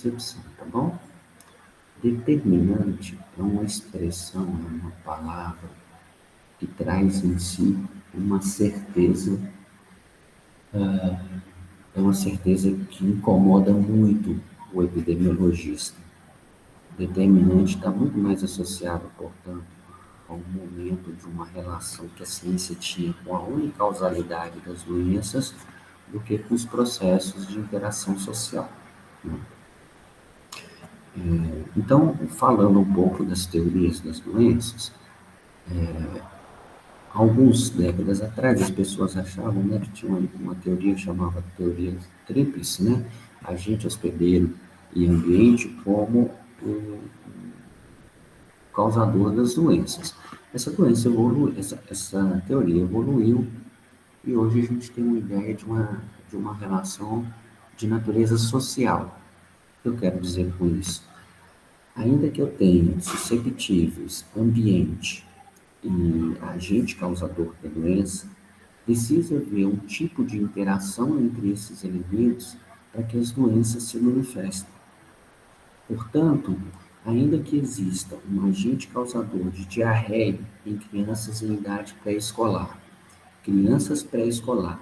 Percepção, tá bom? Determinante é uma expressão, é uma palavra que traz em si uma certeza, é uma certeza que incomoda muito o epidemiologista. Determinante está muito mais associado, portanto, ao momento de uma relação que a ciência tinha com a unicausalidade das doenças do que com os processos de interação social, né? Então, falando um pouco das teorias das doenças, algumas décadas atrás, as pessoas achavam, né, que tinha uma teoria que chamava teoria tríplice, né? Agente, hospedeiro e ambiente como o causador das doenças. Essa teoria evoluiu e hoje a gente tem uma ideia de uma relação de natureza social. O que eu quero dizer com isso? Ainda que eu tenha susceptíveis, ambiente e agente causador da doença, precisa haver um tipo de interação entre esses elementos para que as doenças se manifestem. Portanto, ainda que exista um agente causador de diarreia em crianças em idade pré-escolar, crianças pré-escolar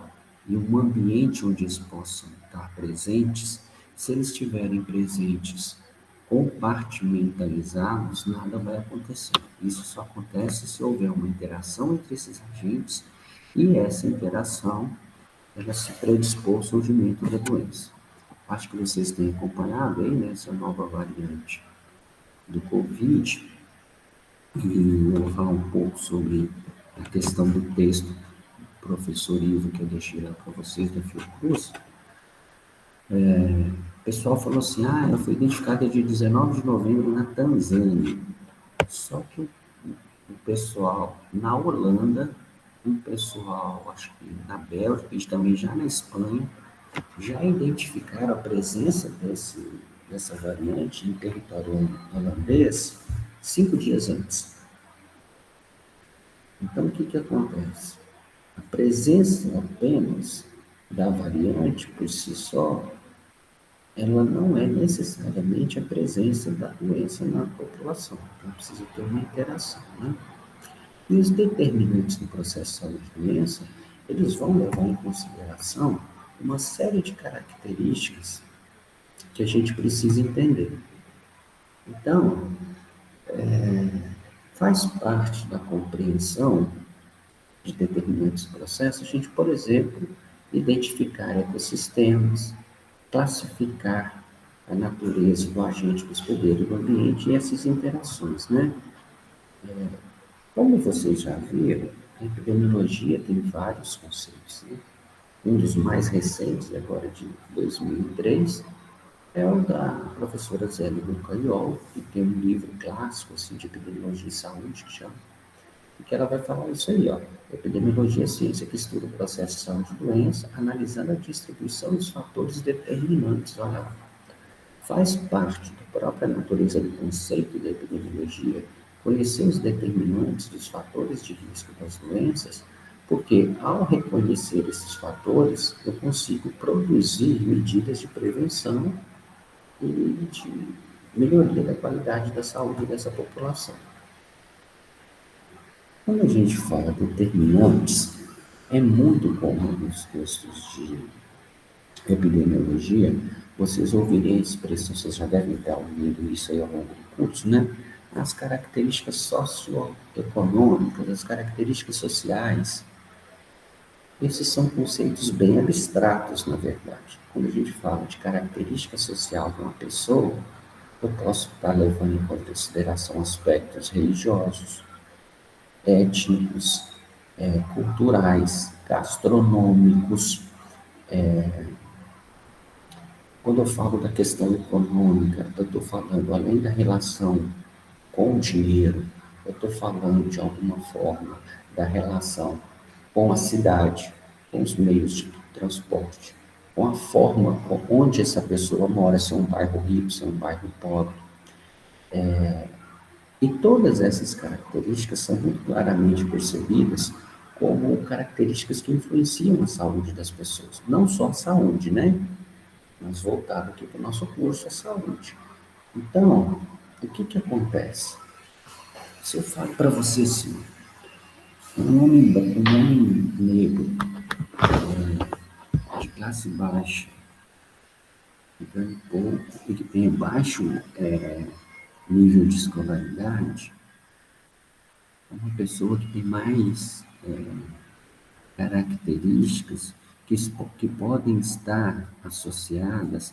e um ambiente onde eles possam estar presentes, se eles estiverem presentes compartimentalizados, nada vai acontecer. Isso só acontece se houver uma interação entre esses agentes e essa interação ela se predispor ao surgimento da doença. Acho que vocês têm acompanhado aí, né, essa nova variante do Covid, e eu vou falar um pouco sobre a questão do texto do professor Ivo, que eu deixei lá para vocês, da Fiocruz. O pessoal falou assim, ela foi identificada dia 19 de novembro na Tanzânia. Só que o pessoal na Holanda, o pessoal, acho que na Bélgica e também já na Espanha, já identificaram a presença dessa variante em território holandês 5 dias antes. Então, o que acontece? A presença apenas da variante por si só, ela não é necessariamente a presença da doença na população. Então, precisa ter uma interação, né? E os determinantes do processo de saúde e doença, eles vão levar em consideração uma série de características que a gente precisa entender. Então, faz parte da compreensão de determinantes processos a gente, por exemplo, identificar ecossistemas, classificar a natureza do agente hospedeiro do ambiente e essas interações, né? Como vocês já viram, a epidemiologia tem vários conceitos, né? Um dos mais recentes, agora de 2003, é o da professora Zélia Lucaiol, que tem um livro clássico assim, de epidemiologia e saúde, que chama, e que ela vai falar isso aí, ó. Epidemiologia é a ciência que estuda o processo de saúde e doença, analisando a distribuição dos fatores determinantes. Olha lá. Faz parte da própria natureza do conceito da epidemiologia conhecer os determinantes dos fatores de risco das doenças, porque ao reconhecer esses fatores, eu consigo produzir medidas de prevenção e de melhoria da qualidade da saúde dessa população. Quando a gente fala determinantes, é muito comum nos textos de epidemiologia, vocês ouvirem a expressão, vocês já devem estar ouvindo isso aí ao longo do curso, né? As características socioeconômicas, as características sociais. Esses são conceitos bem abstratos, na verdade. Quando a gente fala de característica social de uma pessoa, eu posso estar levando em consideração aspectos religiosos, étnicos, culturais, gastronômicos. Quando eu falo da questão econômica, eu estou falando, além da relação com o dinheiro, eu estou falando de alguma forma da relação com a cidade, com os meios de transporte, com a forma onde essa pessoa mora, se é um bairro rico, se é um bairro pobre. E todas essas características são muito claramente percebidas como características que influenciam a saúde das pessoas. Não só a saúde, né? mas voltado aqui para o nosso curso é saúde. Então, o que que acontece? Se eu falo para você assim, um homem negro de classe baixa, que ganha pouco e que tem baixo nível de escolaridade, é uma pessoa que tem mais características que podem estar associadas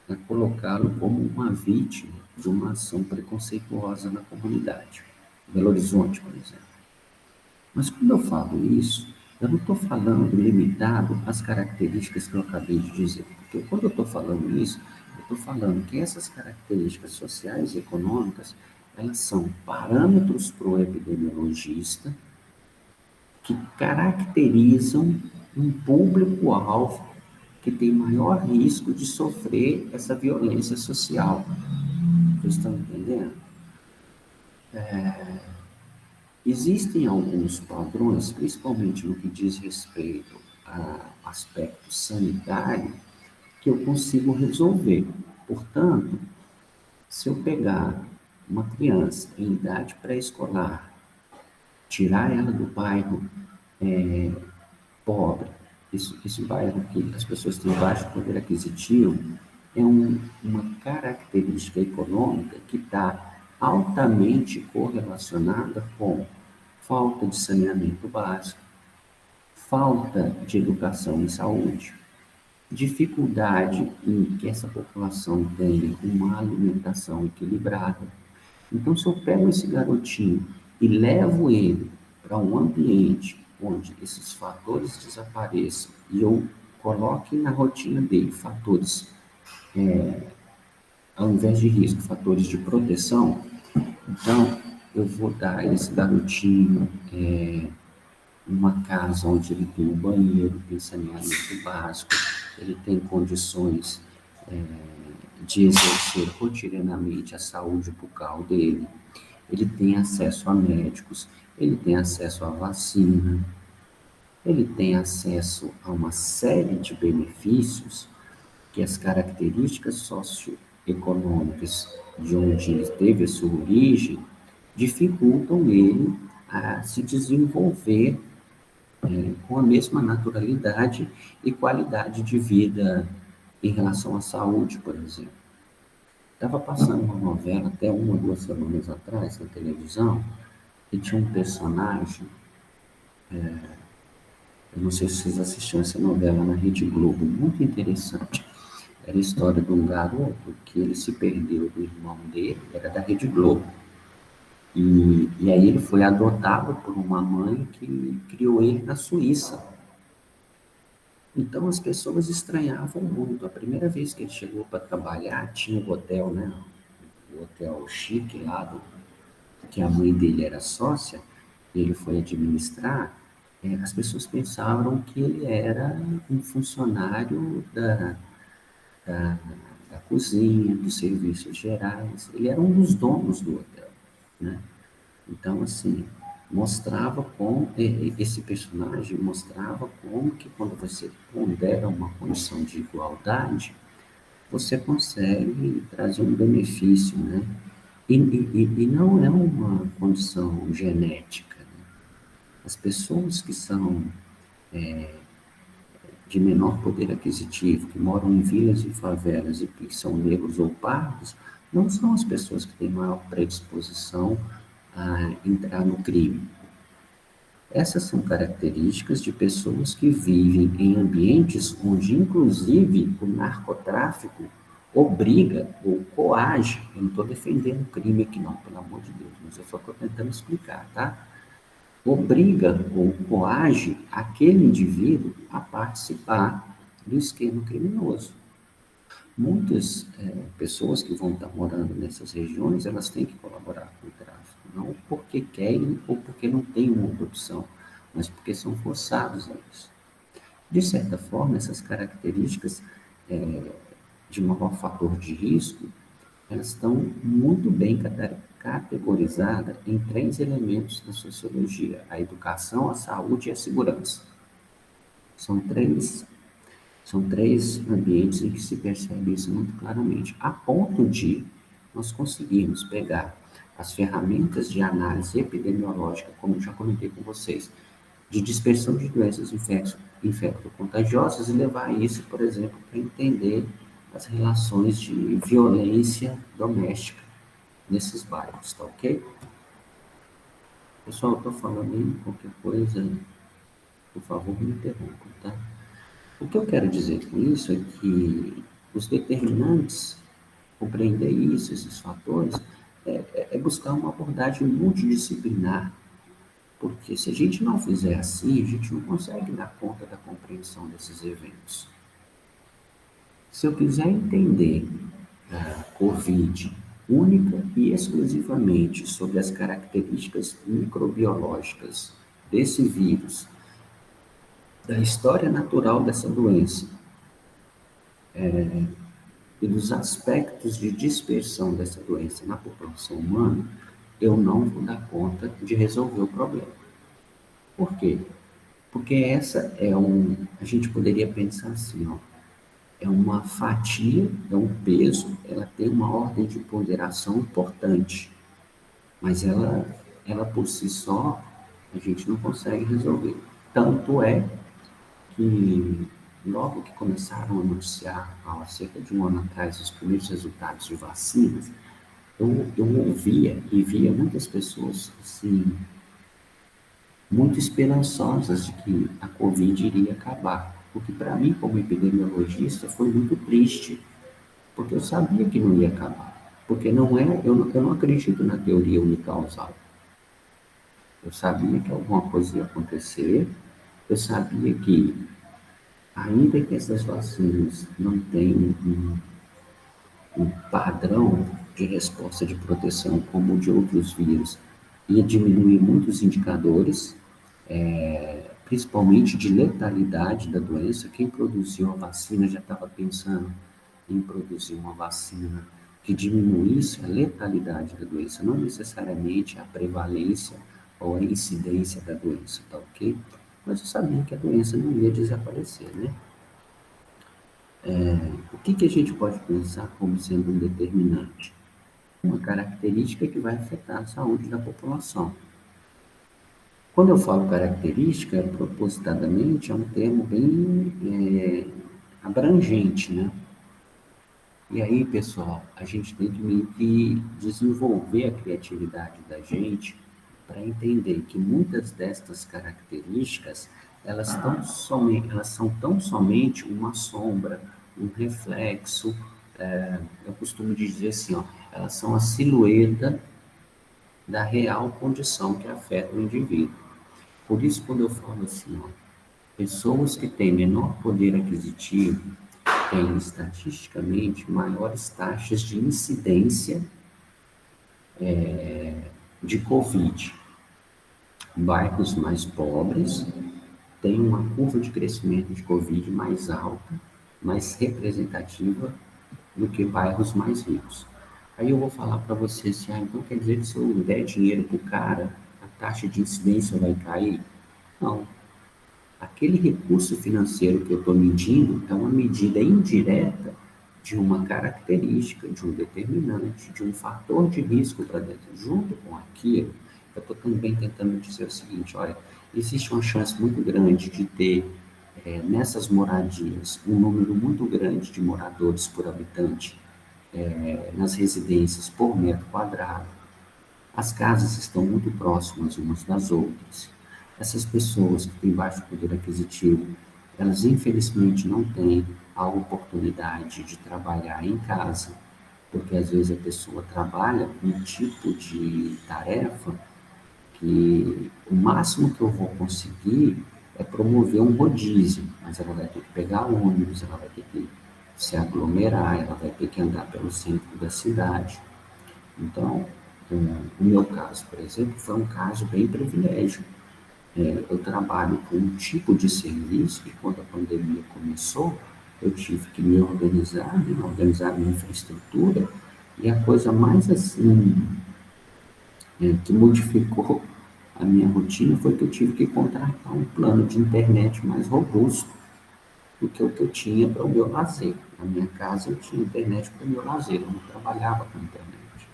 a colocá-lo como uma vítima de uma ação preconceituosa na comunidade. Belo Horizonte, por exemplo. Mas quando eu falo isso, eu não estou falando limitado às características que eu acabei de dizer. Porque quando eu estou falando isso, eu estou falando que essas características sociais e econômicas, elas são parâmetros para o epidemiologista que caracterizam um público-alvo que tem maior risco de sofrer essa violência social. Vocês estão entendendo? Existem alguns padrões, principalmente no que diz respeito a aspecto sanitário, que eu consigo resolver. Portanto, se eu pegar uma criança em idade pré-escolar, tirar ela do bairro pobre, esse bairro que as pessoas têm baixo poder aquisitivo, é uma característica econômica que está altamente correlacionada com falta de saneamento básico, falta de educação e saúde, dificuldade em que essa população tenha uma alimentação equilibrada. Então, se eu pego esse garotinho e levo ele para um ambiente onde esses fatores desapareçam e eu coloque na rotina dele fatores, ao invés de risco, fatores de proteção, então eu vou dar a esse garotinho uma casa onde ele tem um banheiro, tem saneamento básico, ele tem condições de exercer rotineiramente a saúde bucal dele, ele tem acesso a médicos, ele tem acesso à vacina, ele tem acesso a uma série de benefícios que as características socioeconômicas de onde ele teve a sua origem dificultam ele a se desenvolver com a mesma naturalidade e qualidade de vida em relação à saúde, por exemplo. Estava passando uma novela até 1 ou 2 semanas atrás na televisão e tinha um personagem, eu não sei se vocês assistiram essa novela na Rede Globo, muito interessante. Era a história de um garoto que ele se perdeu do irmão dele, era da Rede Globo. E aí ele foi adotado por uma mãe que criou ele na Suíça. Então as pessoas estranhavam muito. A primeira vez que ele chegou para trabalhar, tinha o hotel, né? O hotel chique lá, que a mãe dele era sócia, e ele foi administrar. As pessoas pensavam que ele era um funcionário da cozinha, dos serviços gerais. Ele era um dos donos do hotel, né? Então, assim, mostrava como esse personagem mostrava como que quando você pondera uma condição de igualdade, você consegue trazer um benefício, né? E não é uma condição genética, né? As pessoas que são de menor poder aquisitivo, que moram em vilas e favelas e que são negros ou pardos, não são as pessoas que têm maior predisposição a entrar no crime. Essas são características de pessoas que vivem em ambientes onde, inclusive, o narcotráfico obriga ou coage. Eu não estou defendendo crime aqui, não, pelo amor de Deus, mas eu só estou tentando explicar, tá? Obriga ou coage aquele indivíduo a participar do esquema criminoso. Muitas pessoas que vão estar morando nessas regiões, elas têm que colaborar com o tráfico, não porque querem ou porque não têm uma outra opção, mas porque são forçados a isso. De certa forma, essas características de maior fator de risco, elas estão muito bem categorizadas em 3 elementos da sociologia: a educação, a saúde e a segurança. São 3 São 3 ambientes em que se percebe isso muito claramente, a ponto de nós conseguirmos pegar as ferramentas de análise epidemiológica, como eu já comentei com vocês, de dispersão de doenças infecto-contagiosas e levar isso, por exemplo, para entender as relações de violência doméstica nesses bairros, tá ok? Pessoal, eu estou falando aí, qualquer coisa, por favor, me interrompam, tá? O que eu quero dizer com isso é que os determinantes, compreender isso, esses fatores, é buscar uma abordagem multidisciplinar, porque se a gente não fizer assim, a gente não consegue dar conta da compreensão desses eventos. Se eu quiser entender a COVID única e exclusivamente sobre as características microbiológicas desse vírus, da história natural dessa doença, e dos aspectos de dispersão dessa doença na população humana, eu não vou dar conta de resolver o problema. Por quê? Porque a gente poderia pensar assim, ó, é uma fatia, é um peso, ela tem uma ordem de ponderação importante, mas ela por si só, a gente não consegue resolver. Tanto é que logo que começaram a noticiar, há cerca de um ano atrás, os primeiros resultados de vacinas, eu ouvia e via muitas pessoas assim, muito esperançosas de que a Covid iria acabar. O que para mim, como epidemiologista, foi muito triste, porque eu sabia que não ia acabar. Porque eu não acredito na teoria unicausal. Eu sabia que alguma coisa ia acontecer, eu sabia que, ainda que essas vacinas não tenham um padrão de resposta de proteção como o de outros vírus, ia diminuir muitos indicadores, principalmente de letalidade da doença. Quem produziu a vacina já estava pensando em produzir uma vacina que diminuísse a letalidade da doença, não necessariamente a prevalência ou a incidência da doença, tá ok? Mas eu sabia que a doença não ia desaparecer, né? O que a gente pode pensar como sendo um determinante? Uma característica que vai afetar a saúde da população. Quando eu falo característica, propositadamente, é um termo bem abrangente, né? E aí, pessoal, a gente tem que meio que desenvolver a criatividade da gente para entender que muitas destas características, elas são tão somente uma sombra, um reflexo, eu costumo dizer assim, ó, elas são a silhueta da real condição que afeta o indivíduo. Por isso, quando eu falo assim, ó, pessoas que têm menor poder aquisitivo têm estatisticamente maiores taxas de incidência de Covid. Bairros mais pobres têm uma curva de crescimento de Covid mais alta, mais representativa do que bairros mais ricos. Aí eu vou falar para você assim, então quer dizer que se eu der dinheiro para o cara, a taxa de incidência vai cair? Não. Aquele recurso financeiro que eu estou medindo é uma medida indireta de uma característica, de um determinante, de um fator de risco para dentro. Junto com aquilo, eu estou também tentando dizer o seguinte, olha, existe uma chance muito grande de ter nessas moradias um número muito grande de moradores por habitante nas residências por metro quadrado. As casas estão muito próximas umas das outras. Essas pessoas que têm baixo poder aquisitivo, elas infelizmente não têm a oportunidade de trabalhar em casa, porque às vezes a pessoa trabalha com um tipo de tarefa que o máximo que eu vou conseguir é promover um rodízio, mas ela vai ter que pegar ônibus, ela vai ter que se aglomerar, ela vai ter que andar pelo centro da cidade. Então, o meu caso, por exemplo, foi um caso bem privilégio. Eu trabalho com um tipo de serviço que, quando a pandemia começou, eu tive que me organizar, né, organizar minha infraestrutura, e a coisa mais assim, que modificou a minha rotina foi que eu tive que contratar um plano de internet mais robusto, do que o que eu tinha para o meu lazer. Na minha casa eu tinha internet para o meu lazer, eu não trabalhava com internet.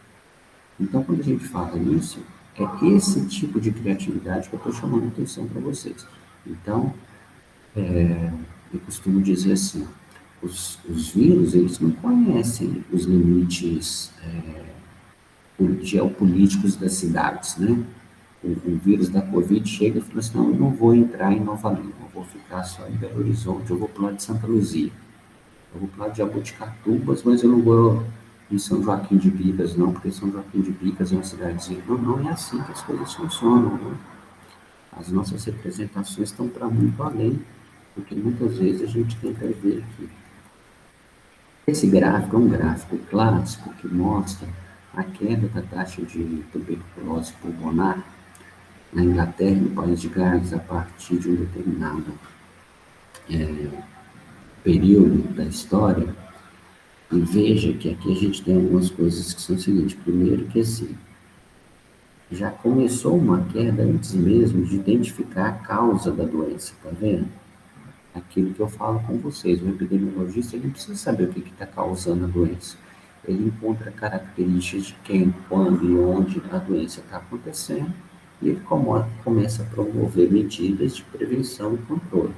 Então, quando a gente fala nisso, é esse tipo de criatividade que eu estou chamando a atenção para vocês. Então, eu costumo dizer assim, os vírus, eles não conhecem os limites geopolíticos das cidades, né? O vírus da Covid chega e fala assim, não, eu não vou entrar em Nova Lima, eu vou ficar só em Belo Horizonte, eu vou para o lado de Santa Luzia, eu vou para o lado de Jaboticatubas, mas eu não vou em São Joaquim de Bicas, não, porque São Joaquim de Bicas é uma cidadezinha. Não, não é assim que as coisas funcionam, né? As nossas representações estão para muito além do que muitas vezes a gente tenta ver aqui. Esse gráfico é um gráfico clássico que mostra a queda da taxa de tuberculose pulmonar na Inglaterra e no País de Gales a partir de um determinado período da história. E veja que aqui a gente tem algumas coisas que são o seguinte. Primeiro que assim, já começou uma queda antes mesmo de identificar a causa da doença, tá vendo? Aquilo que eu falo com vocês, o epidemiologista ele não precisa saber o que está causando a doença. Ele encontra características de quem, quando e onde a doença está acontecendo e ele começa a promover medidas de prevenção e controle.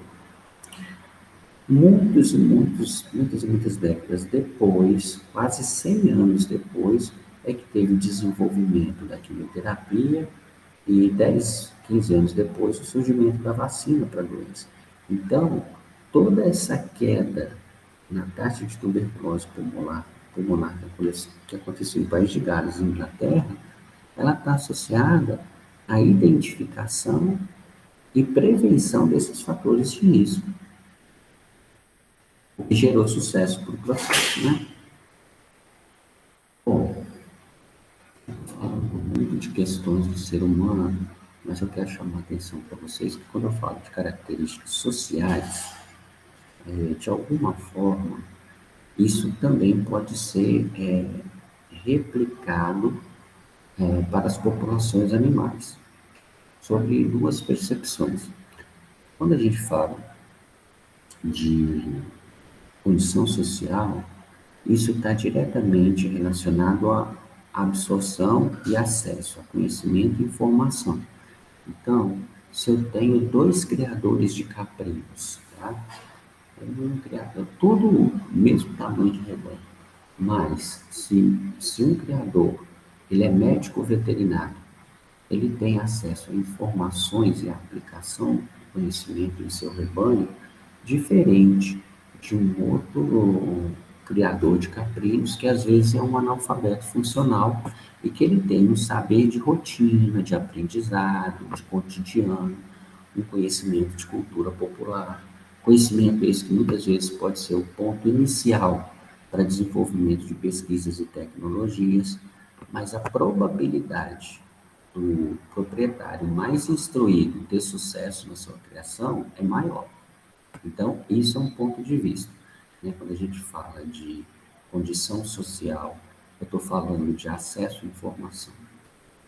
Muitas décadas depois, quase 100 anos depois, é que teve o desenvolvimento da quimioterapia e 10, 15 anos depois, o surgimento da vacina para a doença. Então, toda essa queda na taxa de tuberculose pulmonar que aconteceu no País de Gales e Inglaterra, ela está associada à identificação e prevenção desses fatores de risco, o que gerou sucesso para o processo, né? Bom, falando muito de questões do ser humano, mas eu quero chamar a atenção para vocês que quando eu falo de características sociais, de alguma forma, isso também pode ser replicado para as populações animais, sobre duas percepções. Quando a gente fala de condição social, isso está diretamente relacionado à absorção e acesso a conhecimento e informação. Então, se eu tenho dois criadores de caprinos, tá? Um criador, todo o mesmo tamanho de rebanho, mas se um criador ele é médico veterinário, ele tem acesso a informações e a aplicação do conhecimento em seu rebanho diferente de um outro criador de caprinos, que às vezes é um analfabeto funcional e que ele tem um saber de rotina, de aprendizado, de cotidiano, um conhecimento de cultura popular. Conhecimento esse que muitas vezes pode ser o ponto inicial para desenvolvimento de pesquisas e tecnologias, mas a probabilidade do proprietário mais instruído ter sucesso na sua criação é maior. Então, isso é um ponto de vista. Né? Quando a gente fala de condição social, eu estou falando de acesso à informação.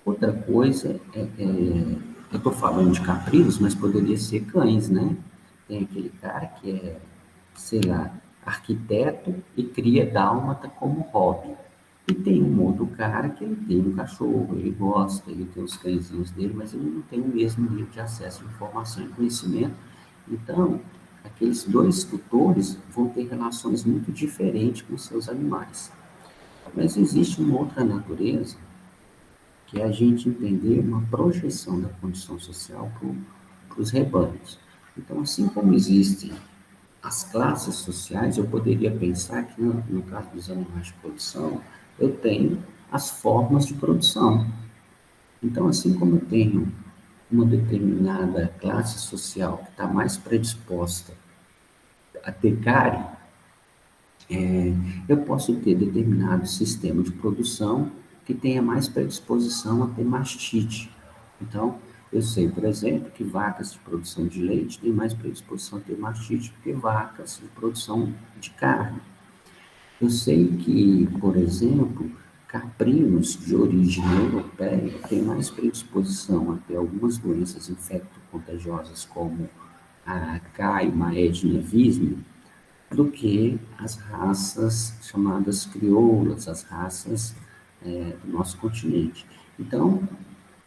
Outra coisa eu estou falando de caprinos, mas poderia ser cães, né? Tem aquele cara que é, sei lá, arquiteto e cria dálmata como hobby. E tem um outro cara que ele tem um cachorro, ele gosta, ele tem os cãezinhos dele, mas ele não tem o mesmo nível de acesso à informação e conhecimento. Então, aqueles dois tutores vão ter relações muito diferentes com seus animais. Mas existe uma outra natureza, que é a gente entender uma projeção da condição social para os rebanhos. Então, assim como existem as classes sociais, eu poderia pensar que, no caso dos animais de produção, eu tenho as formas de produção. Então, assim como eu tenho uma determinada classe social que está mais predisposta a ter cárie, eu posso ter determinado sistema de produção que tenha mais predisposição a ter mastite. Então, eu sei, por exemplo, que vacas de produção de leite têm mais predisposição a ter mastite do que vacas de produção de carne. Eu sei que, por exemplo, caprinos de origem europeia têm mais predisposição a ter algumas doenças infecto-contagiosas, como Araucária e Maedna Visme do que as raças chamadas crioulas, as raças do nosso continente. Então,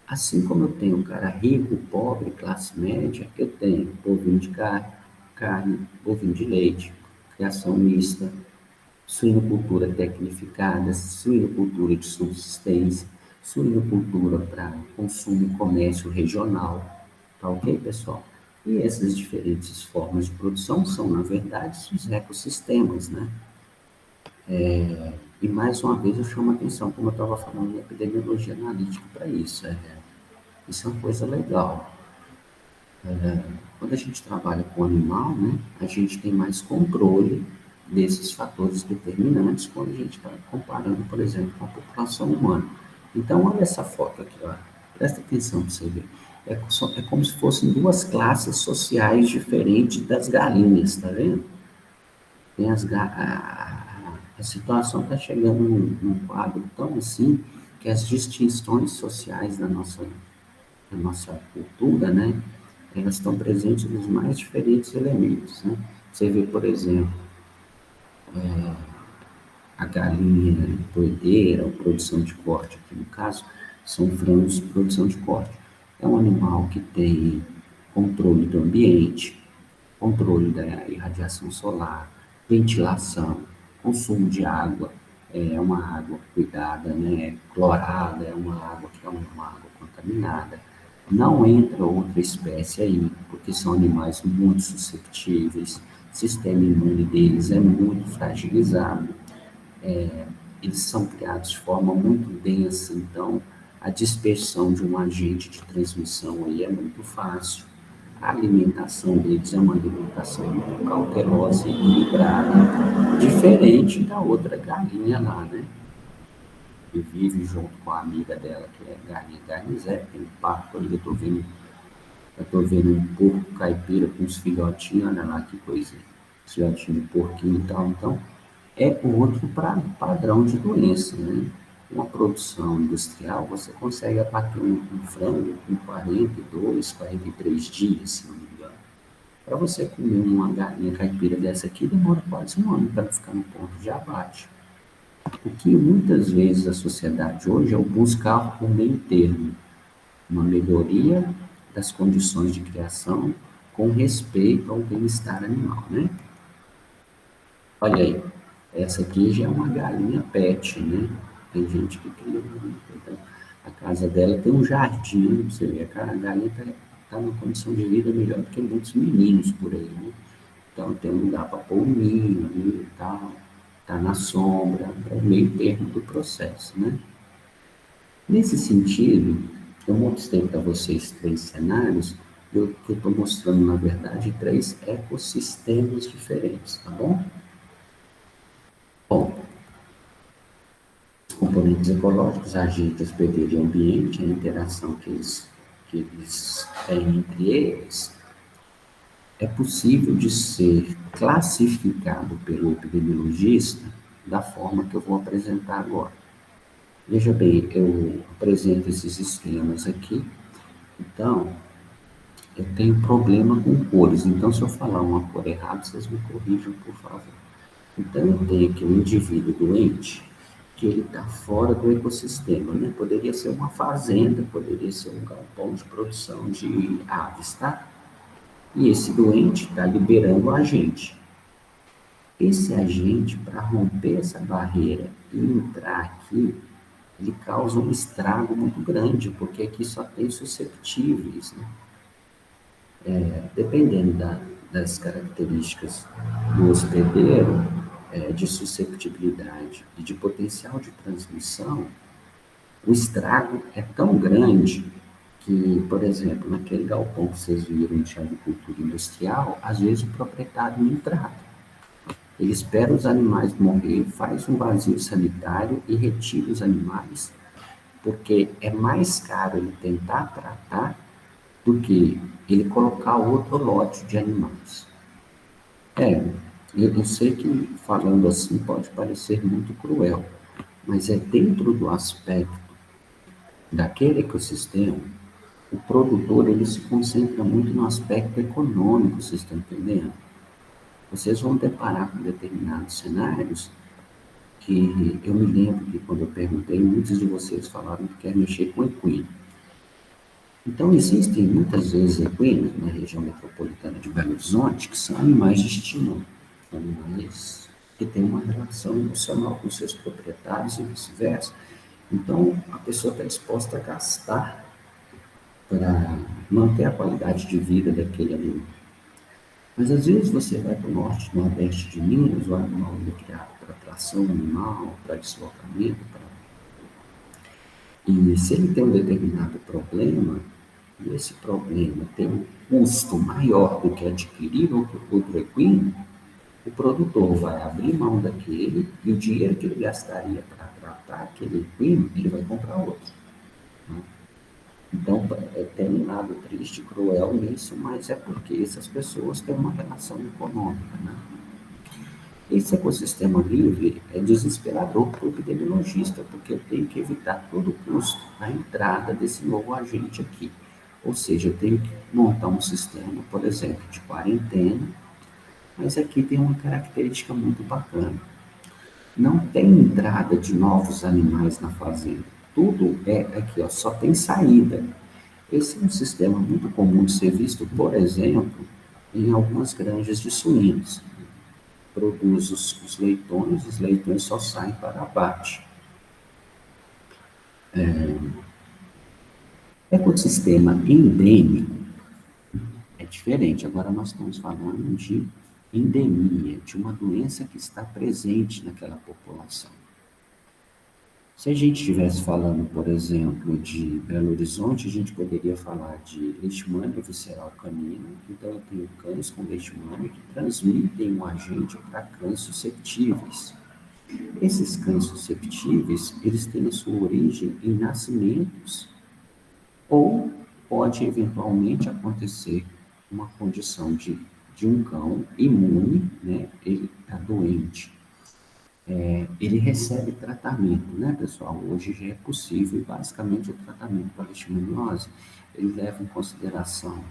assim como eu tenho cara rico, pobre, classe média, eu tenho bovino de carne, bovino de leite, criação mista, suinocultura tecnificada, suinocultura de subsistência, suinocultura para consumo e comércio regional. Tá ok, pessoal? E essas diferentes formas de produção são, na verdade, os ecossistemas, né? E mais uma vez eu chamo a atenção, como eu estava falando, em epidemiologia analítica para isso. Isso é uma coisa legal. Quando a gente trabalha com animal, né, a gente tem mais controle desses fatores determinantes quando a gente está comparando, por exemplo, com a população humana. Então, olha essa foto aqui, ó. Presta atenção para você ver. É como se fossem duas classes sociais diferentes das galinhas, tá vendo? Tem a situação está chegando num quadro tão assim que as distinções sociais da nossa cultura, né, elas estão presentes nos mais diferentes elementos, né? Você vê, por exemplo, a galinha doideira, ou produção de corte, aqui no caso, são frangos de produção de corte. É um animal que tem controle do ambiente, controle da irradiação solar, ventilação, consumo de água, é uma água cuidada, né? Clorada, é uma água que é uma água contaminada. Não entra outra espécie aí, porque são animais muito susceptíveis, o sistema imune deles é muito fragilizado, eles são criados de forma muito densa, então a dispersão de um agente de transmissão aí é muito fácil. A alimentação deles é uma alimentação muito cautelosa e equilibrada, diferente da outra galinha lá, né? Que vive junto com a amiga dela, que é galinha garnizé, tem um papo ali, eu tô vendo um porco caipira com uns filhotinhos, olha lá que coisa, filhotinho de porquinho e tal, então é outro padrão de doença, né? Uma produção industrial, você consegue abater um frango com 42, 43 dias, se não me engano. Para você comer uma galinha caipira dessa aqui, demora quase um ano para ficar no ponto de abate. O que muitas vezes a sociedade hoje é o buscar o meio termo, uma melhoria das condições de criação com respeito ao bem-estar animal, né? Olha aí, essa aqui já é uma galinha pet, né? Tem gente que cria muito. Então, a casa dela tem um jardim, você vê, a galinha está numa condição de vida melhor do que muitos meninos por aí, né? Então, tem um lugar para pôr o ninho ali e tal, está na sombra, é o meio termo do processo, né? Nesse sentido, eu mostrei para vocês três cenários, que eu estou mostrando, na verdade, três ecossistemas diferentes, tá bom? Bom, os componentes ecológicos, agentes, hospedeiro e ambiente, a interação que eles têm entre eles, é possível de ser classificado pelo epidemiologista da forma que eu vou apresentar agora. Veja bem, eu apresento esses esquemas aqui, então eu tenho problema com cores, então se eu falar uma cor errada, vocês me corrijam, por favor. Então eu tenho aqui um indivíduo doente, que ele está fora do ecossistema, né? Poderia ser uma fazenda, poderia ser um galpão de produção de aves, tá? E esse doente está liberando o agente. Esse agente, para romper essa barreira e entrar aqui, ele causa um estrago muito grande, porque aqui só tem susceptíveis, né? Dependendo das características do hospedeiro, de susceptibilidade e de potencial de transmissão, o estrago é tão grande que, por exemplo, naquele galpão que vocês viram de agricultura industrial, às vezes o proprietário não trata. Ele espera os animais morrer, faz um vazio sanitário e retira os animais, porque é mais caro ele tentar tratar do que ele colocar outro lote de animais. Eu sei que falando assim pode parecer muito cruel, mas é dentro do aspecto daquele ecossistema, o produtor, ele se concentra muito no aspecto econômico, vocês estão entendendo? Vocês vão deparar com determinados cenários que eu me lembro que quando eu perguntei, muitos de vocês falaram que querem mexer com equino. Então, existem muitas vezes equinos na região metropolitana de Belo Horizonte que são animais de estímulo, animais que têm uma relação emocional com seus proprietários e vice-versa. Então, a pessoa está disposta a gastar para manter a qualidade de vida daquele animal. Mas às vezes você vai para o norte, nordeste de Minas, o animal é criado para tração animal, para deslocamento, e se ele tem um determinado problema, e esse problema tem um custo maior do que adquirir outro equino, o produtor vai abrir mão daquele e o dinheiro que ele gastaria para tratar aquele equino, ele vai comprar outro. Né? Então, tem um lado triste, cruel nisso, mas é porque essas pessoas têm uma relação econômica. Né? Esse ecossistema livre é desesperador para o epidemiologista, porque eu tenho que evitar a todo custo a entrada desse novo agente aqui. Ou seja, eu tenho que montar um sistema, por exemplo, de quarentena, mas aqui tem uma característica muito bacana. Não tem entrada de novos animais na fazenda. Tudo é aqui, ó, só tem saída. Esse é um sistema muito comum de ser visto, por exemplo, em algumas granjas de suínos. Produz os leitões só saem para abate. Ecossistema endêmico é diferente. Agora nós estamos falando de endemia, de uma doença que está presente naquela população. Se a gente estivesse falando, por exemplo, de Belo Horizonte, a gente poderia falar de leishmania visceral canina. Então, eu tenho cães com leishmania que transmitem um agente para cães susceptíveis. Esses cães susceptíveis, eles têm a sua origem em nascimentos ou pode eventualmente acontecer uma condição de um cão imune, né? Ele está doente. Ele recebe tratamento, né, pessoal? Hoje já é possível, e basicamente o tratamento para a leishmaniose, ele leva em consideração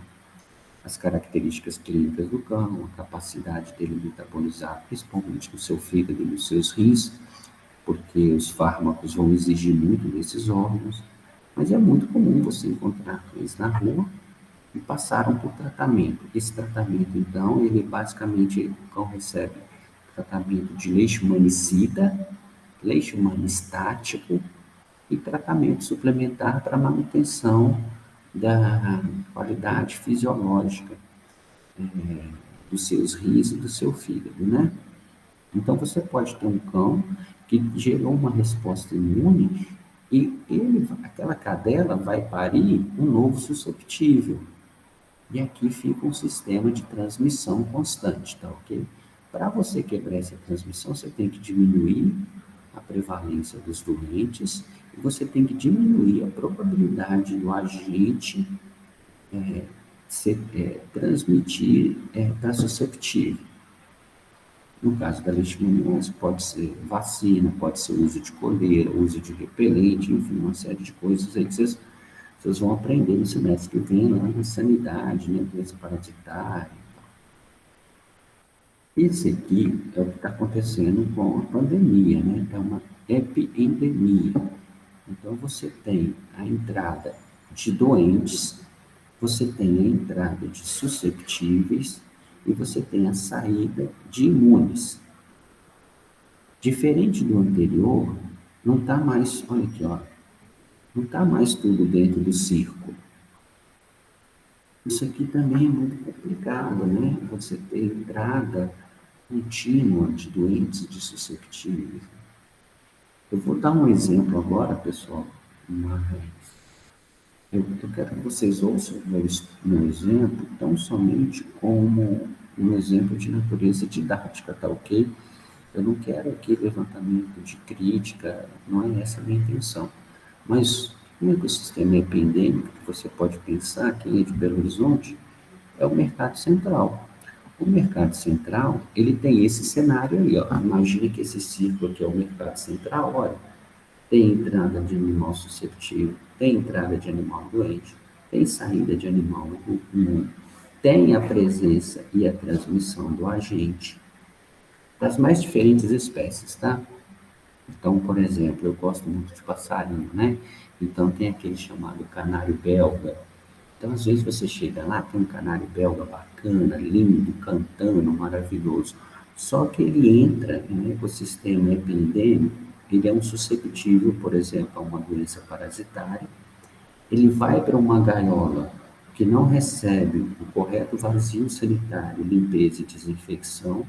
as características clínicas do cão, a capacidade dele metabolizar, principalmente no seu fígado e nos seus rins, porque os fármacos vão exigir muito desses órgãos, mas é muito comum você encontrar cães na rua e passaram por tratamento. Esse tratamento, então, ele basicamente, o cão recebe tratamento de leishmanicida, leishmanistático e tratamento suplementar para manutenção da qualidade fisiológica dos seus rins e do seu fígado, né? Então, você pode ter um cão que gerou uma resposta imune e aquela cadela vai parir um novo susceptível. E aqui fica um sistema de transmissão constante, tá ok? Para você quebrar essa transmissão, você tem que diminuir a prevalência dos doentes e você tem que diminuir a probabilidade do agente transmitir para susceptível. No caso da leishmaniose, pode ser vacina, pode ser uso de coleira, uso de repelente, enfim, uma série de coisas aí que vocês vão aprender no semestre que vem, lá na sanidade, né, doença parasitária. Esse aqui é o que está acontecendo com a pandemia, né? É uma epidemia. Então, você tem a entrada de doentes, você tem a entrada de susceptíveis e você tem a saída de imunes. Diferente do anterior, não está mais, olha aqui, ó, não está mais tudo dentro do círculo. Isso aqui também é muito complicado, né? Você ter entrada contínua de doentes de susceptíveis. Eu vou dar um exemplo agora, pessoal, mas eu quero que vocês ouçam o meu exemplo tão somente como um exemplo de natureza didática, tá ok? Eu não quero aqui levantamento de crítica, não é essa a minha intenção. Mas um ecossistema epidêmico que você pode pensar, quem é de Belo Horizonte, é o mercado central. O mercado central, ele tem esse cenário aí, ó. Imagina que esse círculo aqui é o mercado central, olha, tem entrada de animal susceptível, tem entrada de animal doente. tem saída de animal comum, tem a presença e a transmissão do agente das mais diferentes espécies, tá? Então, por exemplo, eu gosto muito de passarinho, né? Então, tem aquele chamado canário belga. Então, às vezes você chega lá, tem um canário belga bacana, lindo, cantando, maravilhoso. Só que ele entra em um ecossistema epidêmico, ele é um suscetível, por exemplo, a uma doença parasitária. Ele vai para uma gaiola que não recebe o correto vazio sanitário, limpeza e desinfecção,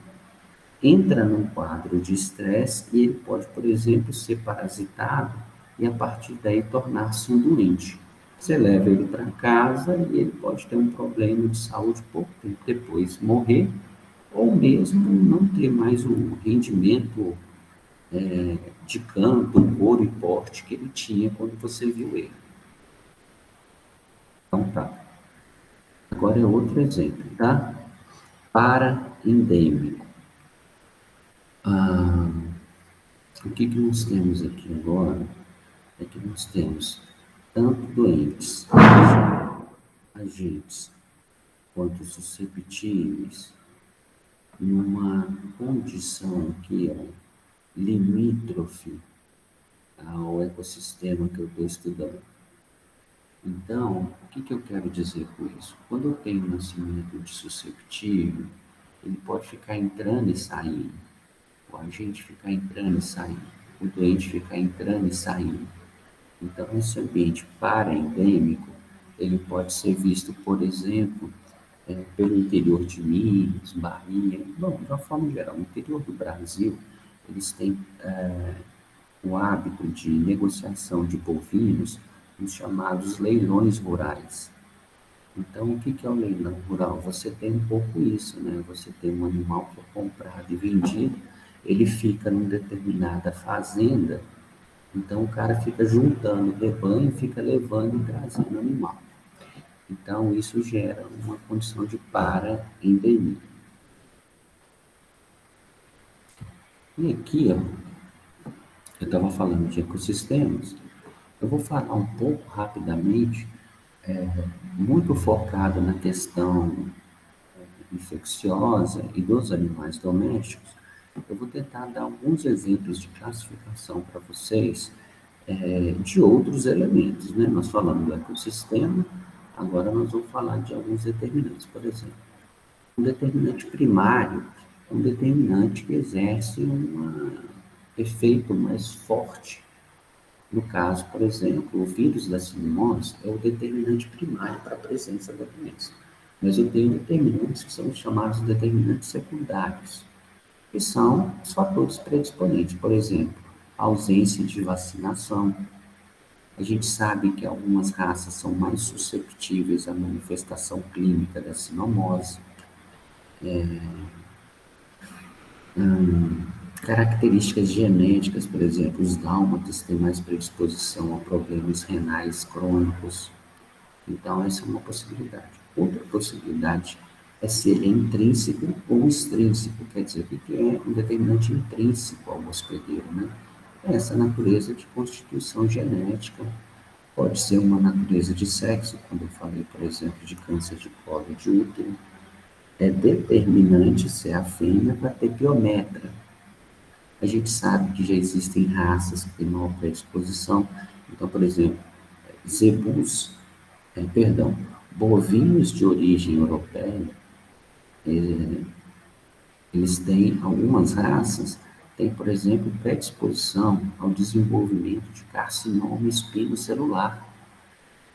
entra num quadro de estresse e ele pode, por exemplo, ser parasitado e a partir daí tornar-se um doente. Você leva ele para casa e ele pode ter um problema de saúde pouco tempo depois, morrer ou mesmo não ter mais o rendimento de campo, couro e porte que ele tinha quando você viu ele. Então tá. Agora é outro exemplo, tá? Paraendêmico. Ah, o que nós temos aqui agora é que nós temos tanto doentes, agentes, quanto susceptíveis, numa condição que é limítrofe ao ecossistema que eu estou estudando. Então, o que eu quero dizer com isso? Quando eu tenho um nascimento de susceptível, ele pode ficar entrando e saindo, o agente ficar entrando e saindo, o doente ficar entrando e saindo. Então, esse ambiente paraendêmico, ele pode ser visto, por exemplo, pelo interior de Minas, Bahia, bom, de uma forma geral, no interior do Brasil, eles têm o hábito de negociação de bovinos nos chamados leilões rurais. Então, o que é o leilão rural? Você tem um pouco isso, né? Você tem um animal que é comprado e vendido, ele fica numa determinada fazenda, então o cara fica juntando o rebanho, fica levando e trazendo o animal. Então, isso gera uma condição de paraendemia. E aqui, ó, eu estava falando de ecossistemas, eu vou falar um pouco rapidamente, muito focado na questão infecciosa e dos animais domésticos. Eu vou tentar dar alguns exemplos de classificação para vocês de outros elementos, né? Nós falamos do ecossistema, agora nós vamos falar de alguns determinantes. Por exemplo, um determinante primário é um determinante que exerce um efeito mais forte. No caso, por exemplo, o vírus da Pseudomonas é o determinante primário para a presença da doença. Mas eu tenho determinantes que são os chamados determinantes secundários, que são os fatores predisponentes. Por exemplo, a ausência de vacinação. A gente sabe que algumas raças são mais susceptíveis à manifestação clínica da sinomose. Características genéticas, por exemplo, os dálmatas têm mais predisposição a problemas renais crônicos. Então, essa é uma possibilidade. Outra possibilidade é se ele é intrínseco ou extrínseco, quer dizer, o que é um determinante intrínseco ao hospedeiro, né? É essa natureza de constituição genética, pode ser uma natureza de sexo, quando eu falei, por exemplo, de câncer de colo de útero, é determinante ser a fêmea para ter piometra. A gente sabe que já existem raças que têm maior predisposição, então, por exemplo, zebus, perdão, bovinos de origem europeia, eles têm, algumas raças, têm, por exemplo, predisposição ao desenvolvimento de carcinoma espinocelular.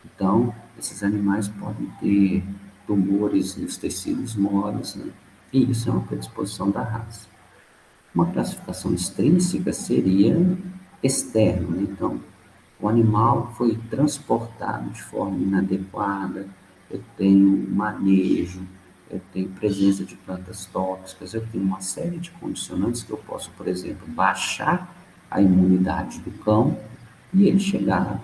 Então, esses animais podem ter tumores nos tecidos moles, né? E isso é uma predisposição da raça. Uma classificação extrínseca seria externa, né? Então, o animal foi transportado de forma inadequada, eu tenho manejo, eu tenho presença de plantas tóxicas, eu tenho uma série de condicionantes que eu posso, por exemplo, baixar a imunidade do cão e ele chegar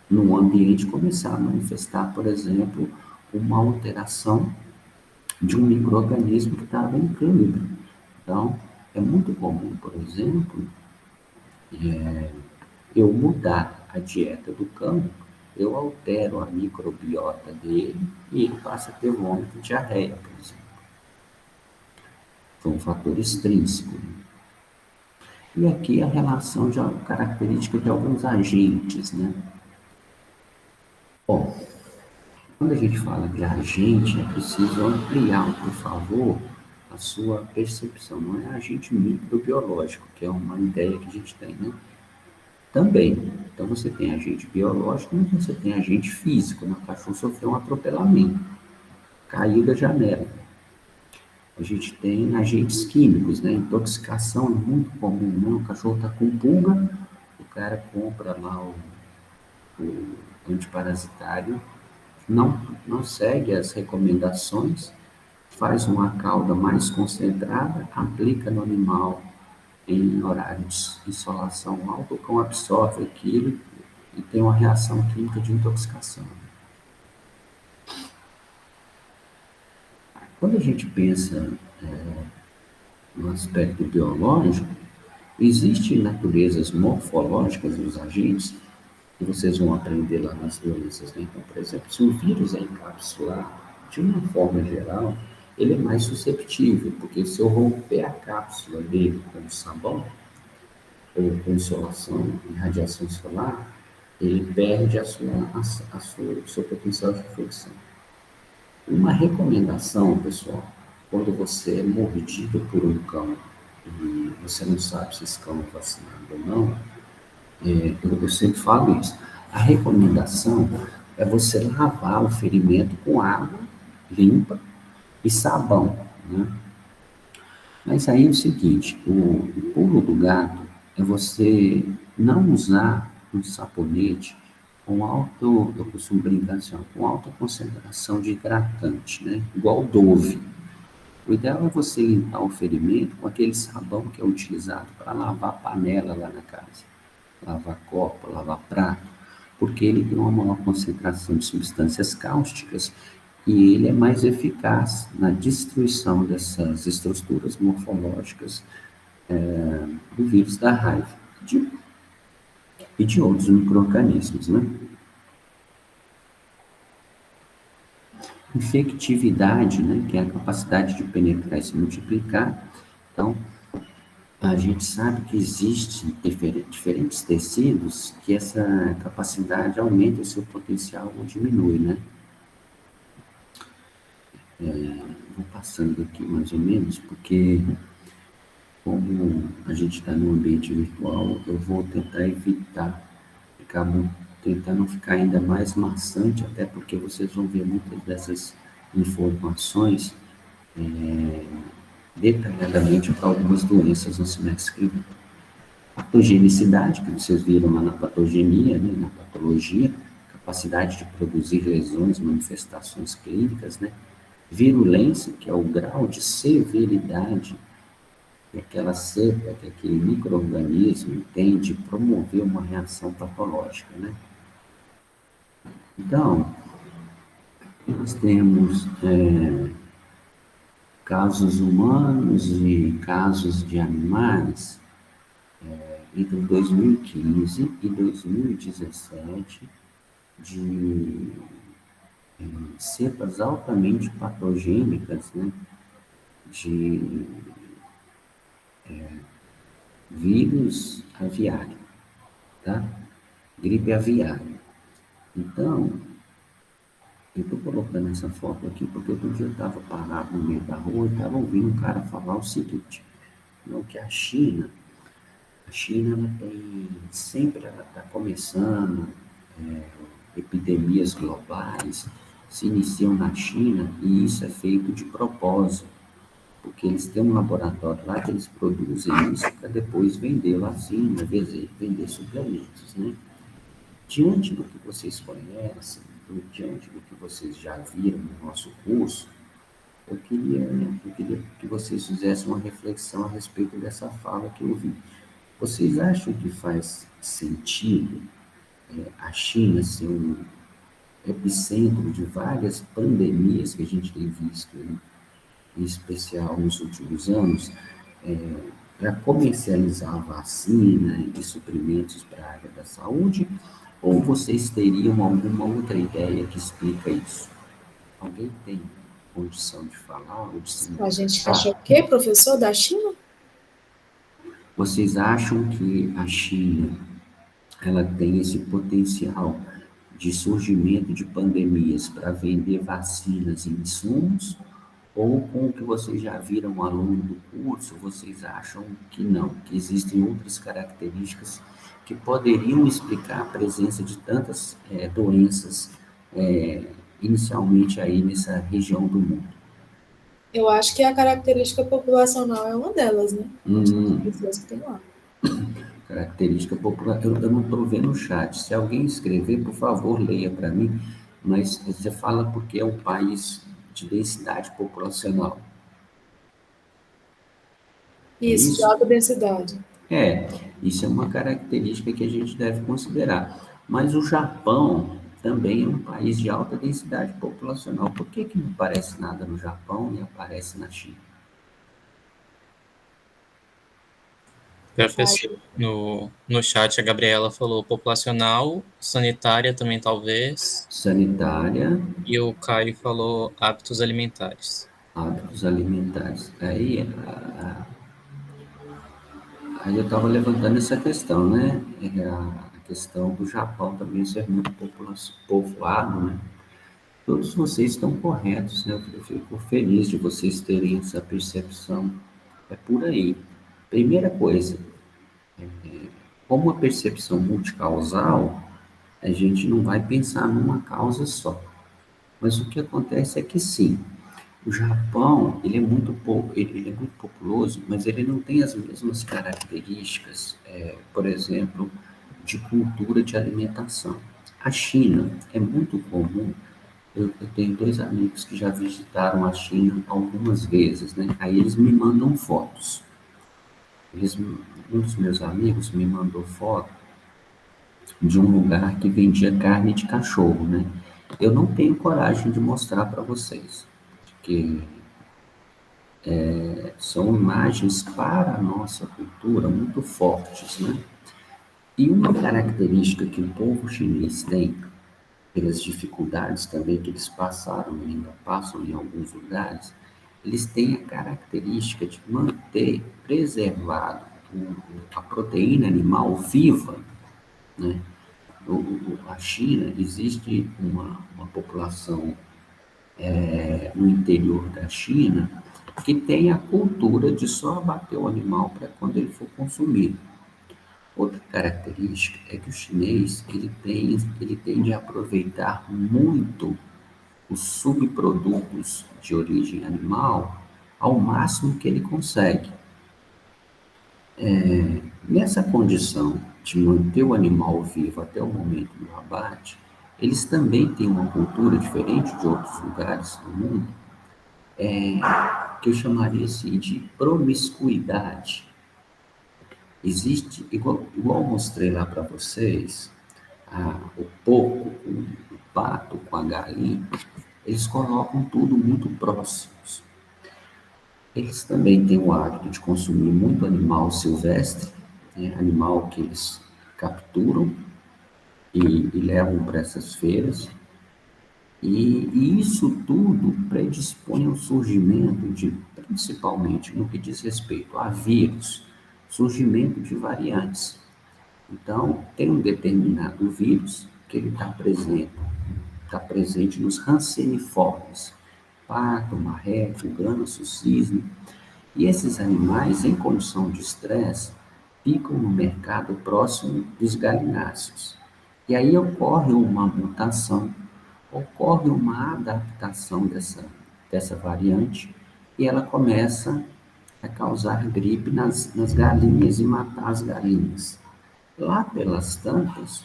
num ambiente e começar a manifestar, por exemplo, uma alteração de um micro-organismo que estava em equilíbrio. Então, é muito comum, por exemplo, eu mudar a dieta do cão eu altero a microbiota dele e ele passa a ter vômito e diarreia, por exemplo. Foi um fator extrínseco. E aqui a relação de característica de alguns agentes, né? Bom, quando a gente fala de agente, é preciso ampliar, por favor, a sua percepção. Não é agente microbiológico, que é uma ideia que a gente tem, né? Também. Então, você tem agente biológico, mas você tem agente físico. O cachorro sofreu um atropelamento, caiu da janela. A gente tem agentes químicos, né? Intoxicação é muito comum, né? O cachorro está com pulga, o cara compra lá o antiparasitário, não segue as recomendações, faz uma cauda mais concentrada, aplica no animal em horário de insolação alta, o cão absorve aquilo e tem uma reação química de intoxicação. Quando a gente pensa no aspecto biológico, existem naturezas morfológicas dos agentes que vocês vão aprender lá nas doenças, né? Então, por exemplo, se o vírus é encapsular, de uma forma geral, ele é mais susceptível, porque se eu romper a cápsula dele com sabão, ou com insolação e radiação solar, ele perde o seu potencial de infecção. Uma recomendação, pessoal, quando você é mordido por um cão e você não sabe se esse cão é vacinado ou não, eu sempre falo isso. A recomendação é você lavar o ferimento com água limpa e sabão, né? Mas aí é o seguinte, o pulo do gato é você não usar um sabonete com alto, eu costumo brincar assim, com alta concentração de hidratante, né? Igual Dove. O ideal é você limpar o ferimento com aquele sabão que é utilizado para lavar panela lá na casa, lavar copo, lavar prato, porque ele tem uma maior concentração de substâncias cáusticas e ele é mais eficaz na destruição dessas estruturas morfológicas do vírus da raiva e de outros micro-organismos, né? Infectividade, né, que é a capacidade de penetrar e se multiplicar. Então, a gente sabe que existem diferentes tecidos que essa capacidade aumenta o seu potencial ou diminui, né? Vou passando aqui mais ou menos, porque como a gente está no ambiente virtual, eu vou tentar evitar, tentar não ficar ainda mais maçante, até porque vocês vão ver muitas dessas informações detalhadamente para algumas doenças no semestre escrito. Patogenicidade, que vocês viram lá na patogenia, né, na patologia, capacidade de produzir lesões, manifestações clínicas, né? Virulência, que é o grau de severidade que aquela cepa, que aquele micro-organismo tem de promover uma reação patológica, né? Então, nós temos casos humanos e casos de animais entre 2015 e 2017 de cepas altamente patogênicas, né, de vírus aviário, tá? Gripe aviária. Então, eu estou colocando essa foto aqui porque outro dia eu estava parado no meio da rua e estava ouvindo um cara falar o seguinte, não, que a China ela tem, sempre ela está começando, epidemias globais se iniciam na China e isso é feito de propósito, porque eles têm um laboratório lá que eles produzem isso para depois vender vacina, vender suplementos, né? Diante do que vocês conhecem, diante do que vocês já viram no nosso curso, eu queria que vocês fizessem uma reflexão a respeito dessa fala que eu vi. Vocês acham que faz sentido a China ser um epicentro de várias pandemias que a gente tem visto, em especial nos últimos anos, para comercializar a vacina e suprimentos para a área da saúde? Ou vocês teriam alguma outra ideia que explica isso? Alguém tem condição de falar ou de se A gente acha o manifestar? quê, professor, da China? Vocês acham que a China ela tem esse potencial de surgimento de pandemias para vender vacinas e insumos? Ou com o que vocês já viram ao longo do curso, vocês acham que não, que existem outras características que poderiam explicar a presença de tantas doenças inicialmente aí nessa região do mundo? Eu acho que a característica populacional é uma delas, né? Das Hum, pessoas que tem lá. característica popular. Eu não estou vendo o chat. Se alguém escrever, por favor, leia para mim. Mas você fala porque é um país de densidade populacional. É Isso, de isso? alta densidade. É, isso é uma característica que a gente deve considerar. Mas o Japão também é um país de alta densidade populacional. Por que que não aparece nada no Japão e aparece na China? Professor, no chat a Gabriela falou populacional, sanitária também talvez, Sanitária, e o Caio falou hábitos alimentares. hábitos alimentares. Aí eu estava levantando essa questão, né? A questão do Japão também ser muito povoado, né? Todos vocês estão corretos, né? Eu fico feliz de vocês terem essa percepção. É por aí. Primeira coisa, como a percepção multicausal, a gente não vai pensar numa causa só. Mas o que acontece é que sim, o Japão, ele é muito populoso, mas ele não tem as mesmas características, por exemplo, de cultura de alimentação. A China é muito comum. Eu tenho dois amigos que já visitaram a China algumas vezes, né? Aí eles me mandam fotos. Um dos meus amigos me mandou foto de um lugar que vendia carne de cachorro, né? Eu não tenho coragem de mostrar para vocês, porque são imagens para a nossa cultura muito fortes, né? E uma característica que o povo chinês tem, pelas dificuldades também que eles passaram e ainda passam em alguns lugares, eles têm a característica de manter preservado a proteína animal viva, né? A China, existe uma população no interior da China que tem a cultura de só abater o animal para quando ele for consumido. Outra característica é que o chinês ele tende a aproveitar muito os subprodutos de origem animal ao máximo que ele consegue. Nessa condição de manter o animal vivo até o momento do abate, eles também têm uma cultura diferente de outros lugares do mundo, que eu chamaria assim de promiscuidade. Existe, igual eu mostrei lá para vocês, o porco, o pato com a galinha, eles colocam tudo muito próximos. Eles também têm o hábito de consumir muito animal silvestre, né, animal que eles capturam e levam para essas feiras. E isso tudo predispõe ao surgimento de, principalmente no que diz respeito a vírus, surgimento de variantes. Então, tem um determinado vírus que ele está presente nos ranceniformes, pato, marreco, ganso, cisne, e esses animais, em condição de estresse, ficam no mercado próximo dos galináceos. E aí ocorre uma mutação, ocorre uma adaptação dessa variante e ela começa a causar gripe nas galinhas e matar as galinhas. Lá pelas tantas,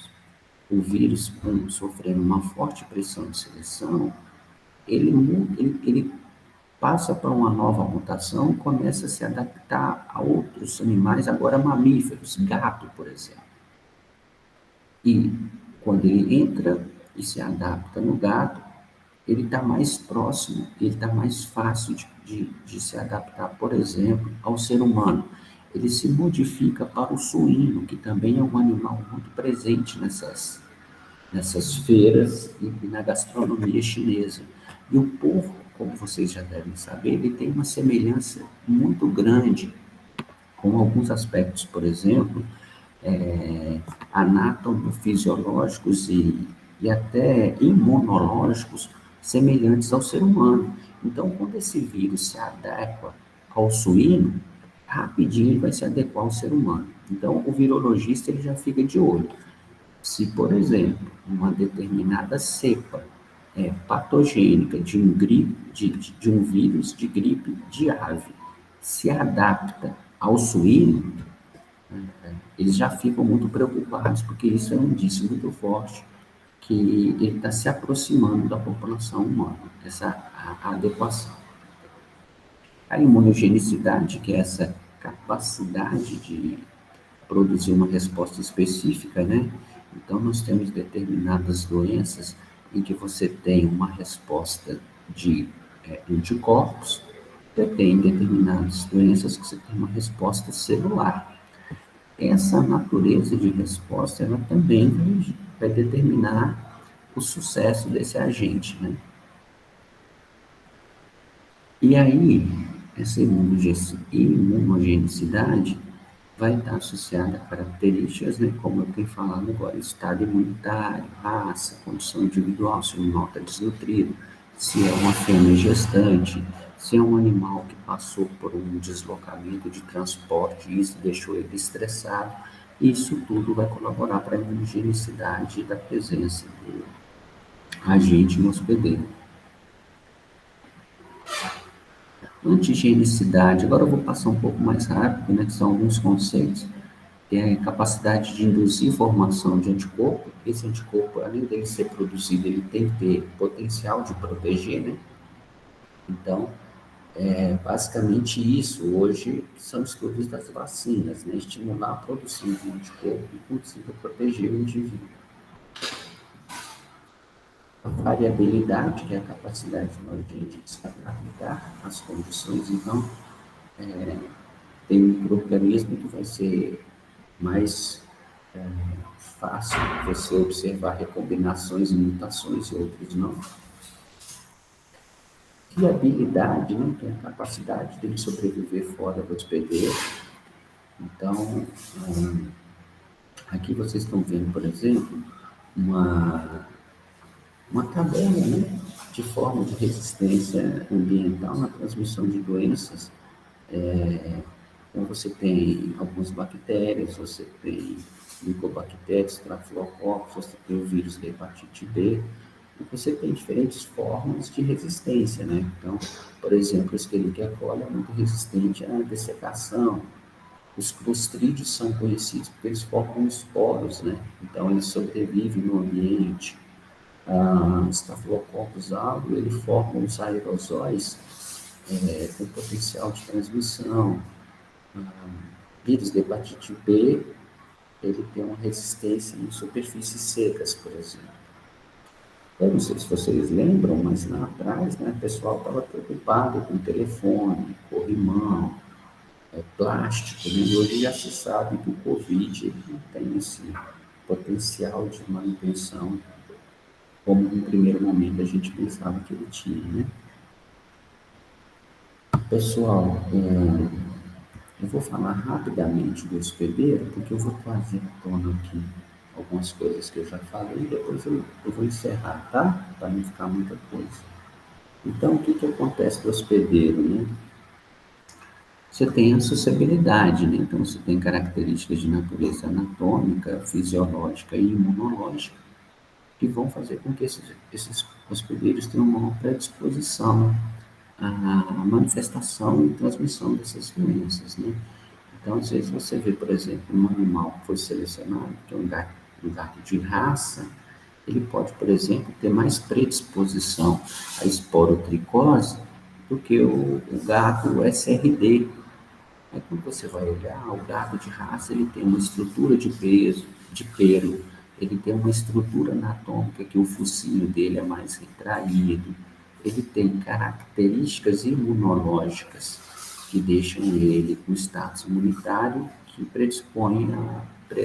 o vírus, sofrendo uma forte pressão de seleção, ele passa para uma nova mutação e começa a se adaptar a outros animais, agora mamíferos, gato, por exemplo. E quando ele entra e se adapta no gato, ele está mais próximo, ele está mais fácil de se adaptar, por exemplo, ao ser humano. Ele se modifica para o suíno, que também é um animal muito presente nessas feiras e na gastronomia chinesa. E o porco, como vocês já devem saber, ele tem uma semelhança muito grande com alguns aspectos, por exemplo, anatomofisiológicos e até imunológicos semelhantes ao ser humano. Então, quando esse vírus se adequa ao suíno, rapidinho ele vai se adequar ao ser humano. Então, o virologista ele já fica de olho. Se, por exemplo, uma determinada cepa patogênica de um vírus de gripe de ave se adapta ao suíno, eles já ficam muito preocupados, porque isso é um indício muito forte que ele está se aproximando da população humana, essa a adequação. A imunogenicidade, que é essa capacidade de produzir uma resposta específica, né? Então, nós temos determinadas doenças em que você tem uma resposta de anticorpos, e tem determinadas doenças que você tem uma resposta celular. Essa natureza de resposta, ela também vai determinar o sucesso desse agente, né? E aí, essa imunogenicidade vai estar associada a características, né, como eu tenho falado agora, estado imunitário, raça, condição individual, se o animal está desnutrido, se é uma fêmea gestante, se é um animal que passou por um deslocamento de transporte e isso deixou ele estressado, isso tudo vai colaborar para a imunogenicidade da presença do agente no hospedeiro. Antigenicidade, agora eu vou passar um pouco mais rápido, né, que são alguns conceitos. Tem a capacidade de induzir formação de anticorpo. Esse anticorpo, além dele ser produzido, ele tem que ter potencial de proteger, né? Então, basicamente isso hoje são estudos das vacinas, né? Estimular a produção de um anticorpo e consiga proteger o indivíduo. A variabilidade, que é a capacidade de um agente de se adaptar às condições, então, tem um micro-organismo que vai ser mais fácil você observar recombinações e mutações e outros não. Viabilidade, né, que é a capacidade de sobreviver fora do hospedeiro. Então, aqui vocês estão vendo, por exemplo, uma tabela, né, de forma de resistência ambiental na transmissão de doenças. Então, você tem algumas bactérias, você tem micobactérias, estafilococcus, você tem o vírus da hepatite B, e você tem diferentes formas de resistência, né? Então, por exemplo, o Escherichia coli é muito resistente à dessecação. Os clostrídeos são conhecidos porque eles formam esporos, né? Então, eles sobrevivem no ambiente. Staphylococcus aureus, ele forma os aerosóis com potencial de transmissão. Vírus da hepatite B, ele tem uma resistência em superfícies secas, por exemplo. Eu não sei se vocês lembram, mas lá atrás, né, o pessoal estava preocupado com telefone, corrimão, plástico, né? E hoje já se sabe que o Covid não tem esse potencial de manutenção como no primeiro momento a gente pensava que ele tinha, né? Pessoal, eu vou falar rapidamente do hospedeiro, porque eu vou trazer à tona aqui algumas coisas que eu já falei e depois eu vou encerrar, tá? Para não ficar muita coisa. Então, o que acontece do hospedeiro, né? Você tem a sociabilidade, né? Então, você tem características de natureza anatômica, fisiológica e imunológica que vão fazer com que esses hospedeiros tenham uma predisposição à manifestação e transmissão dessas doenças, né? Então, às vezes você vê, por exemplo, um animal que foi selecionado, que é um gato de raça, ele pode, por exemplo, ter mais predisposição à esporotricose do que o gato SRD. Aí, quando você vai olhar, o gato de raça, ele tem uma estrutura de pelo, ele tem uma estrutura anatômica que o focinho dele é mais retraído, ele tem características imunológicas que deixam ele com status imunitário que predispõe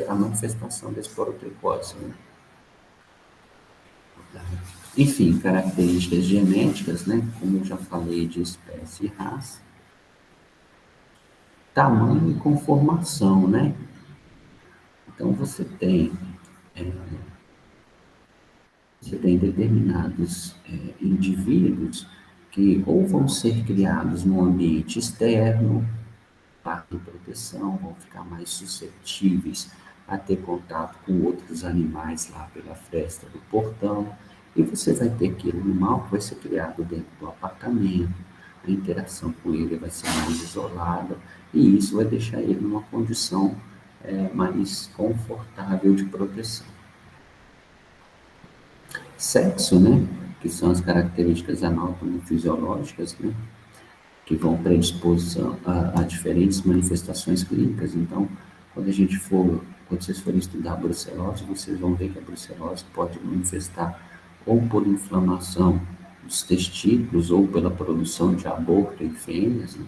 à manifestação da esporotricose, né? Enfim, características genéticas, né? Como eu já falei, de espécie e raça. Tamanho e conformação, né? Então, você tem determinados indivíduos que ou vão ser criados no ambiente externo, parque de proteção, vão ficar mais suscetíveis a ter contato com outros animais lá pela fresta do portão, e você vai ter aquele animal que vai ser criado dentro do apartamento, a interação com ele vai ser mais isolada, e isso vai deixar ele numa condição mais confortável de proteção. Sexo, né? Que são as características anatomo-fisiológicas, né? Que vão predispor a diferentes manifestações clínicas. Então, quando vocês forem estudar a brucelose, vocês vão ver que a brucelose pode manifestar ou por inflamação dos testículos ou pela produção de aborto em fêmeas, né?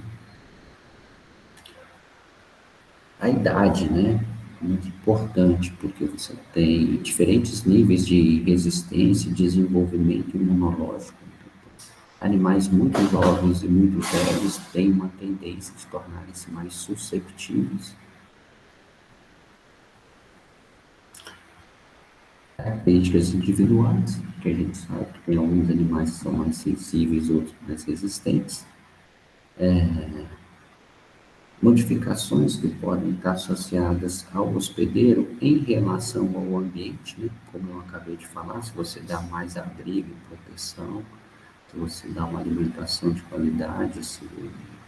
A idade, né? Muito importante, porque você tem diferentes níveis de resistência e desenvolvimento imunológico. Animais muito jovens e muito velhos têm uma tendência de tornarem-se mais susceptíveis. Características individuais, que a gente sabe que tem alguns animais que são mais sensíveis, outros mais resistentes. Modificações que podem estar associadas ao hospedeiro em relação ao ambiente, né? Como eu acabei de falar, se você dá mais abrigo e proteção, se você dá uma alimentação de qualidade, se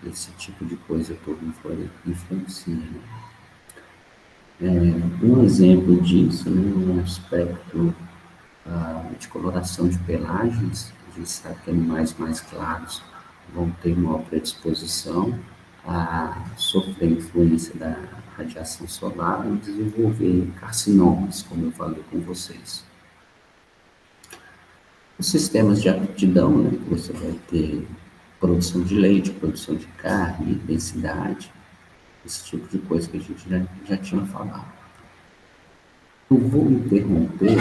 esse tipo de coisa toda influencia, né? Um exemplo disso, né, no aspecto de coloração de pelagens, a gente sabe que animais mais claros vão ter maior predisposição a sofrer influência da radiação solar e desenvolver carcinomas, como eu falei com vocês. Os sistemas de aptidão, né, que você vai ter produção de leite, produção de carne, densidade, esse tipo de coisa que a gente já tinha falado. Eu vou interromper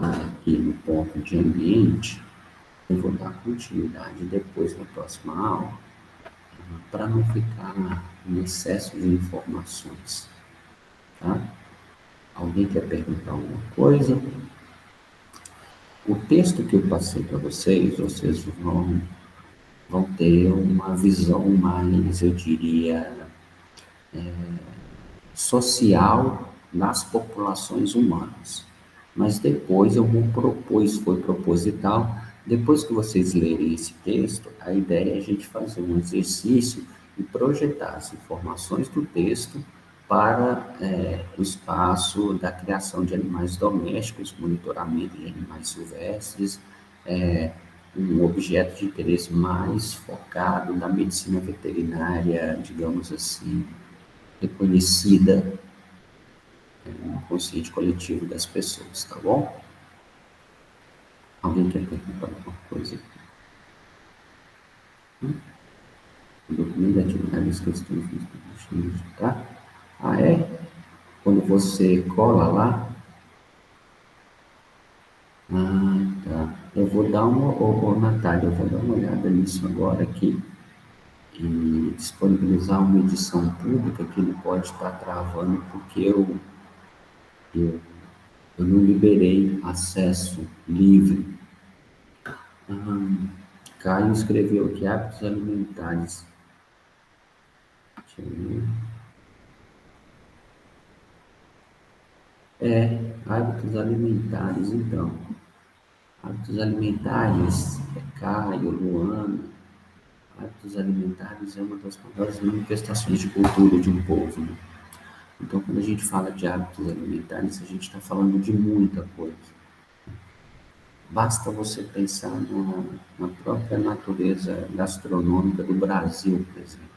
aqui no ponto de ambiente, eu vou dar continuidade depois na próxima aula, para não ficar em excesso de informações, tá? Alguém quer perguntar alguma coisa? O texto que eu passei para vocês vão ter uma visão mais, eu diria, social nas populações humanas. Mas depois eu vou propor, isso foi proposital, depois que vocês lerem esse texto, a ideia é a gente fazer um exercício e projetar as informações do texto para o espaço da criação de animais domésticos, monitoramento de animais silvestres, um objeto de interesse mais focado na medicina veterinária, digamos assim, reconhecida no consciente coletivo das pessoas, tá bom? Alguém quer perguntar alguma coisa? O documento de atividades questões dos tá? Ah, é? Quando você cola lá? Ah, tá. Eu vou dar Natália, eu vou dar uma olhada nisso agora aqui e disponibilizar uma edição pública que ele pode estar travando porque eu não liberei acesso livre. Caio escreveu aqui hábitos alimentares. Deixa eu ver. Hábitos alimentares, então. Hábitos alimentares, Caio, Luana. Hábitos alimentares é uma das maiores manifestações de cultura de um povo, né? Então, quando a gente fala de hábitos alimentares, a gente está falando de muita coisa. Basta você pensar na própria natureza gastronômica do Brasil, por exemplo.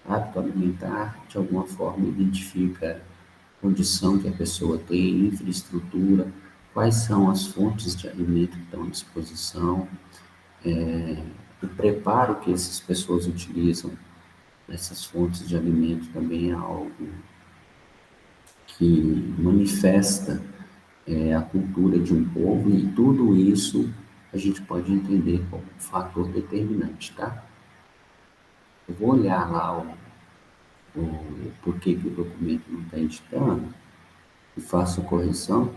Hábito alimentar, de alguma forma, identifica a condição que a pessoa tem, infraestrutura, quais são as fontes de alimento que estão à disposição, o preparo que essas pessoas utilizam dessas fontes de alimento também é algo que manifesta a cultura de um povo, e tudo isso a gente pode entender como um fator determinante, tá? Eu vou olhar lá o porquê que o documento não está editando e faço a correção.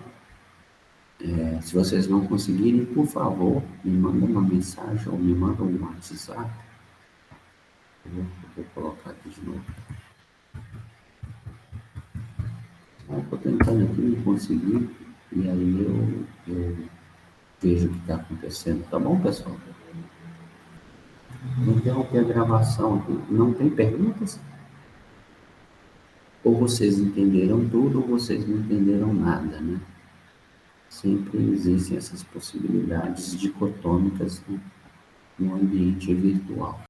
Se vocês não conseguirem, por favor, me mandem uma mensagem ou me mandem um WhatsApp. Eu vou colocar aqui de novo. Estou tentando aqui, não consegui, e aí eu vejo o que está acontecendo. Tá bom, pessoal? Vou interromper a gravação aqui. Não tem perguntas? Ou vocês entenderam tudo, ou vocês não entenderam nada, né? Sempre existem essas possibilidades dicotômicas, né, no ambiente virtual.